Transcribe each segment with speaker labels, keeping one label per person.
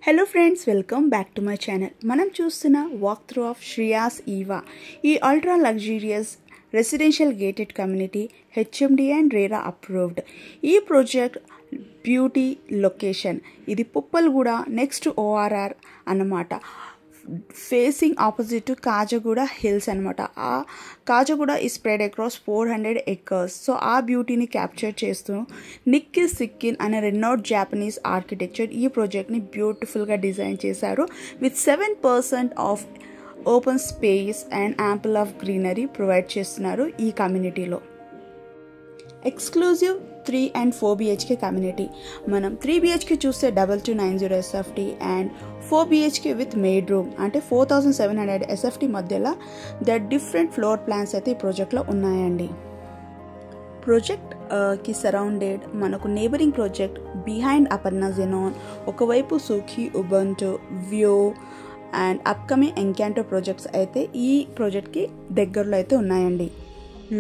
Speaker 1: Hello friends, welcome back to my channel. మనం చూస్తున్న walk through of Shreyas Eva. ఈ ultra luxurious residential gated community HMD and RERA approved. ఈ project beauty location ఇది Puppalguda next ORR అన్నమాట. Facing opposite to Kajaguda hills అనమాట. ఆ కాజగూడ ఈ spread across 400 acres. So ఆ బ్యూటీని క్యాప్చర్ చేస్తూ నిక్కీ సిక్కిన్ అనే రెనౌడ్ జాపనీస్ ఆర్కిటెక్చర్ ఈ ప్రాజెక్ట్ని బ్యూటిఫుల్గా డిజైన్ చేశారు. With 7% of open space and ample of greenery provide చేస్తున్నారు ఈ కమ్యూనిటీలో. Exclusive 3 and 4 BHK community. మనం 3 BHK చూస్తే 2290 SFT and 4 BHK with made room అంటే 4700 SFT మధ్యలో ద డిఫరెంట్ ఫ్లోర్ ప్లాన్స్ అయితే ఈ ప్రాజెక్ట్లో ఉన్నాయండి. ప్రాజెక్ట్కి సరౌండెడ్ మనకు neighbouring project behind Aparna Zenon, ఒకవైపు Sukhi Ubuntu view and upcoming Encanto projects అయితే ఈ ప్రాజెక్ట్కి దగ్గరలో అయితే ఉన్నాయండి.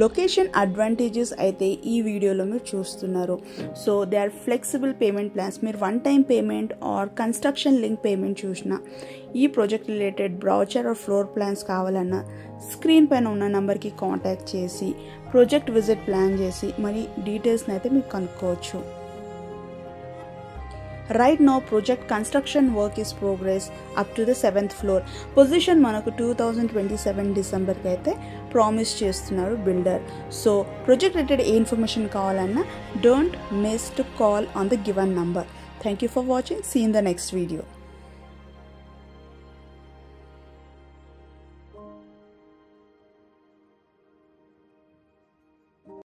Speaker 1: లొకేషన్ అడ్వాంటేజెస్ అయితే ఈ వీడియోలో మీరు చూస్తున్నారు. So they are flexible payment plans. మీరు one time payment or construction link payment చూసినా ఈ project related brochure or floor plans కావాలన్నా స్క్రీన్ పైన ఉన్న నెంబర్కి కాంటాక్ట్ చేసి ప్రాజెక్ట్ విజిట్ ప్లాన్ చేసి మరి డీటెయిల్స్ని అయితే మీరు కనుక్కోవచ్చు. Right now project construction work is progress up to the 7th floor. Position మనకు 2027 డిసెంబర్కి అయితే ప్రామిస్ చేస్తున్నారు బిల్డర్. సో ప్రాజెక్ట్ రిలేటెడ్ ఏ ఇన్ఫర్మేషన్ కావాలన్నా don't miss to call on the given number. Thank you for watching. See you in the next video.